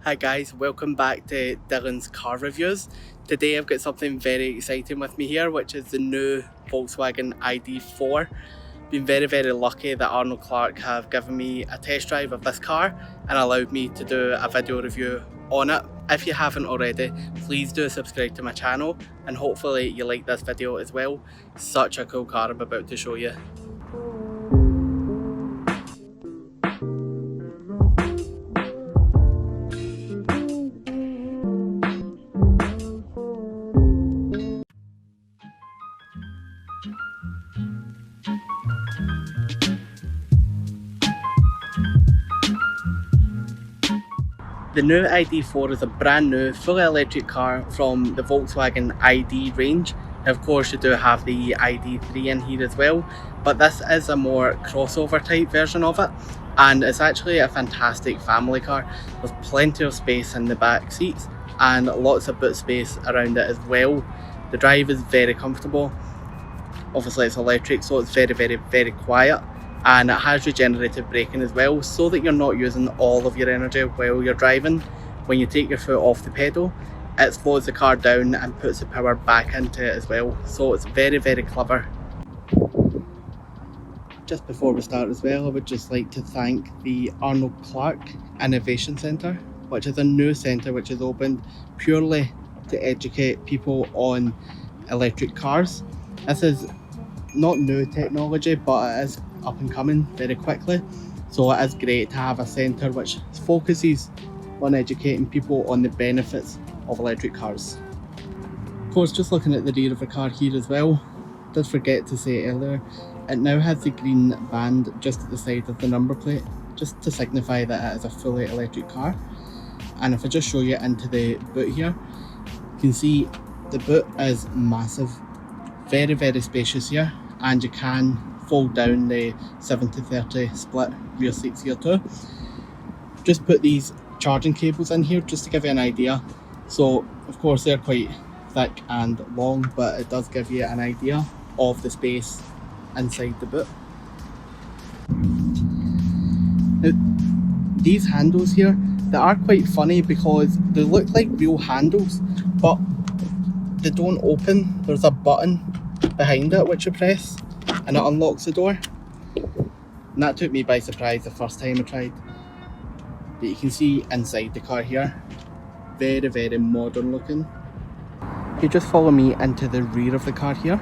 Hi guys, welcome back to Dylan's car reviews. Today I've got something very exciting with me here, which is the new Volkswagen ID4. Been very lucky that Arnold Clark have given me a test drive of this car and allowed me to do a video review on it. If you haven't already, please do subscribe to my channel and hopefully you like this video as well. Such a cool car I'm about to show you. The new ID4 is a brand new, fully electric car from the Volkswagen ID range. Of course you do have the ID3 in here as well, but this is a more crossover type version of it, and it's actually a fantastic family car. There's plenty of space in the back seats and lots of boot space around it as well. The drive is very comfortable. Obviously it's electric, so it's very quiet, and it has regenerative braking as well, so that you're not using all of your energy while you're driving. When you take your foot off the pedal, it slows the car down and puts the power back into it as well, so it's very clever. Just before we start as well, I would just like to thank the Arnold Clark Innovation Centre, which is a new centre which is opened purely to educate people on electric cars. This is not new technology, but it is up and coming very quickly, so it is great to have a centre which focuses on educating people on the benefits of electric cars. Of course, just looking at the rear of the car here as well, did forget to say earlier, it now has the green band just at the side of the number plate, just to signify that it is a fully electric car. And if I just show you into the boot here, you can see the boot is massive, very spacious here, and you can fold down the 70/30 split rear seats here too. Just put these charging cables in here just to give you an idea. So of course they're quite thick and long, but it does give you an idea of the space inside the boot. Now, these handles here, they are quite funny because they look like real handles, but they don't open. There's a button behind it which you press and it unlocks the door, and that took me by surprise the first time I tried. But you can see inside the car here, very modern looking. You just follow me into the rear of the car here.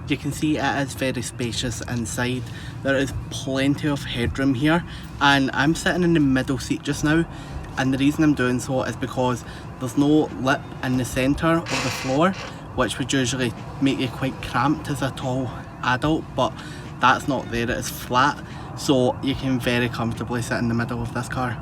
You can see it is very spacious inside. There is plenty of headroom here, and I'm sitting in the middle seat just now, and the reason I'm doing so is because there's no lip in the centre of the floor, which would usually make you quite cramped as a tall adult, but that's not there. It is flat, so you can very comfortably sit in the middle of this car.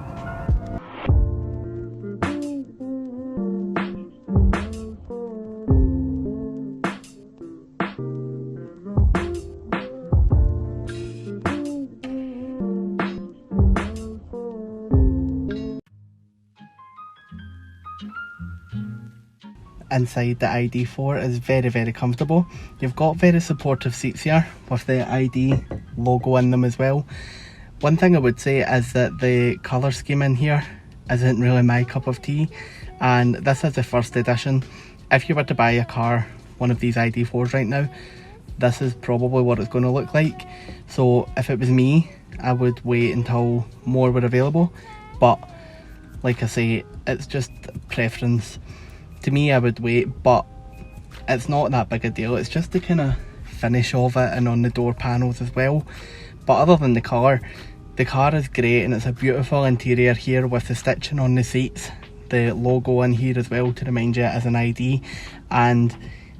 Inside the ID4 is very comfortable. You've got very supportive seats here with the ID logo in them as well. One thing I would say is that the colour scheme in here isn't really my cup of tea, and this is the first edition. If you were to buy a car, one of these ID4s right now, this is probably what it's going to look like. So if it was me, I would wait until more were available, but like I say, it's just preference. To me, I would wait, but it's not that big a deal. It's just the kind of finish of it and on the door panels as well. But other than the car is great, and it's a beautiful interior here with the stitching on the seats, the logo in here as well to remind you it is an ID, and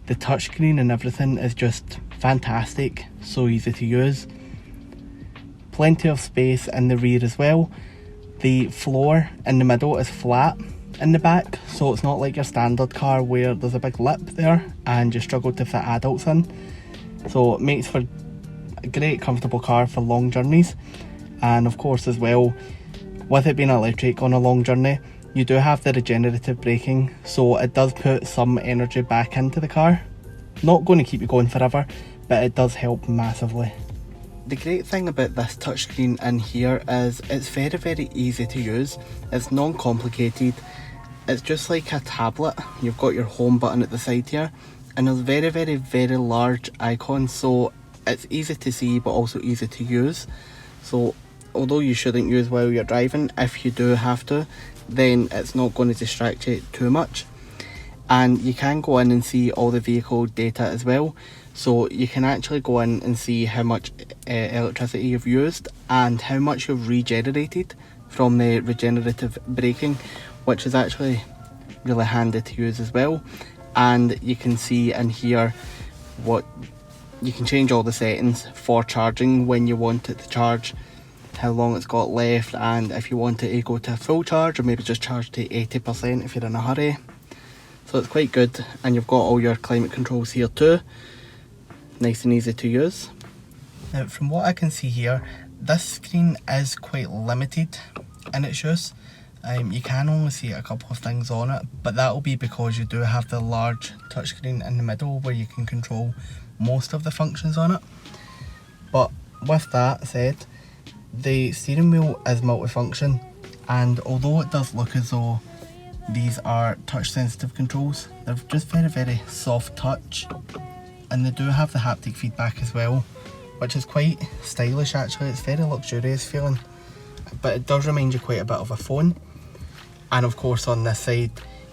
the touchscreen and everything is just fantastic, so easy to use. Plenty of space in the rear as well. The floor in the middle is flat in the back, so it's not like your standard car where there's a big lip there and you struggle to fit adults in. So it makes for a great comfortable car for long journeys. And of course as well, with it being electric on a long journey, you do have the regenerative braking, so it does put some energy back into the car. Not going to keep you going forever, but it does help massively. The great thing about this touchscreen in here is it's very easy to use. It's non-complicated. It's just like a tablet. You've got your home button at the side here, and there's very large icons, so it's easy to see but also easy to use. So although you shouldn't use while you're driving, if you do have to, then it's not going to distract you too much. And you can go in and see all the vehicle data as well, so you can actually go in and see how much electricity you've used and how much you've regenerated from the regenerative braking, which is actually really handy to use as well. And you can see in here what you can change all the settings for charging, when you want it to charge, how long it's got left, and if you want it to go to a full charge or maybe just charge to 80% if you're in a hurry. So it's quite good, and you've got all your climate controls here too. Nice and easy to use. Now from what I can see here, this screen is quite limited in its use. You can only see a couple of things on it, but that will be because you do have the large touchscreen in the middle where you can control most of the functions on it. But with that said, the steering wheel is multifunction, and although it does look as though these are touch sensitive controls, they're just very soft touch, and they do have the haptic feedback as well, which is quite stylish actually. It's very luxurious feeling, but it does remind you quite a bit of a phone. And of course on this side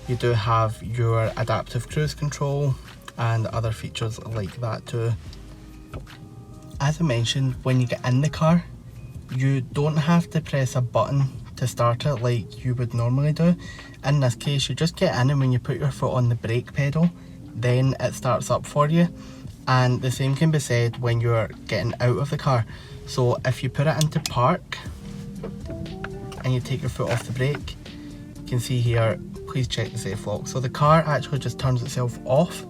you do have your adaptive cruise control and other features like that too. As I mentioned, when you get in the car, you don't have to press a button to start it like you would normally do. In this case, you just get in, and when you put your foot on the brake pedal, then it starts up for you. And the same can be said when you're getting out of the car. So if you put it into park and you take your foot off the brake, you can see here, please check the safe lock. So the car actually just turns itself off,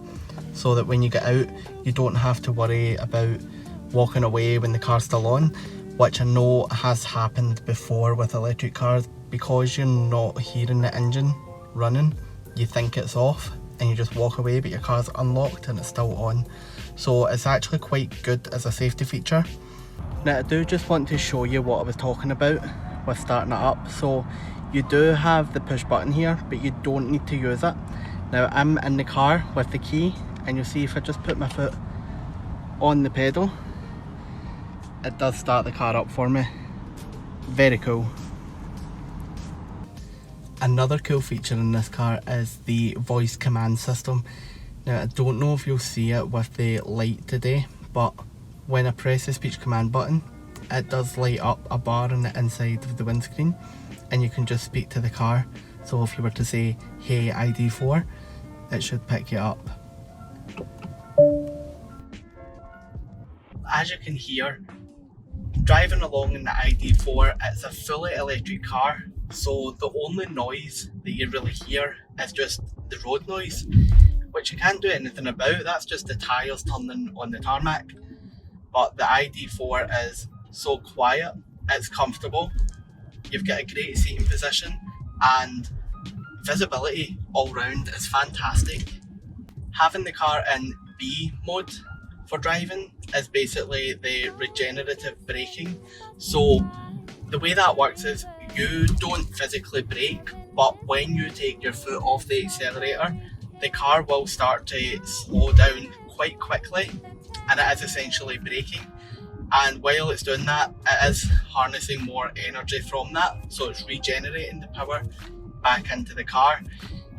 so that when you get out, you don't have to worry about walking away when the car's still on, which I know has happened before with electric cars. Because you're not hearing the engine running, you think it's off and you just walk away, but your car's unlocked and it's still on. So it's actually quite good as a safety feature. Now I do just want to show you what I was talking about with starting it up. So you do have the push button here, but you don't need to use it. Now I'm in the car with the key, and you'll see if I just put my foot on the pedal, it does start the car up for me. Very cool. Another cool feature in this car is the voice command system. Now I don't know if you'll see it with the light today, but when I press the speech command button, it does light up a bar on the inside of the windscreen, and you can just speak to the car. So if you were to say, "Hey ID4," it should pick you up. As you can hear, driving along in the ID4, it's a fully electric car, so the only noise that you really hear is just the road noise, which you can't do anything about. That's just the tyres turning on the tarmac. But the ID4 is so quiet, it's comfortable, you've got a great seating position, and visibility all round is fantastic. Having the car in B mode for driving is basically the regenerative braking. So the way that works is you don't physically brake, but when you take your foot off the accelerator, the car will start to slow down quite quickly, and it is essentially braking. And while it's doing that, it is harnessing more energy from that, so it's regenerating the power back into the car.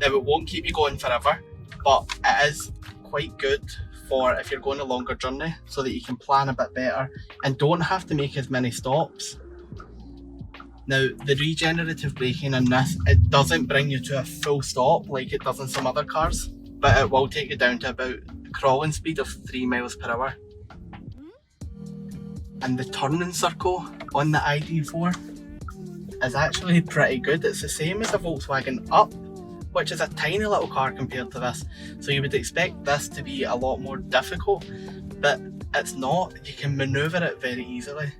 Now it won't keep you going forever, but it is quite good for if you're going a longer journey, so that you can plan a bit better and don't have to make as many stops. Now the regenerative braking in this, it doesn't bring you to a full stop like it does in some other cars, but it will take you down to about a crawling speed of 3 miles per hour. And the turning circle on the ID4 is actually pretty good. It's the same as a Volkswagen Up, which is a tiny little car compared to this, so you would expect this to be a lot more difficult, but it's not. You can manoeuvre it very easily.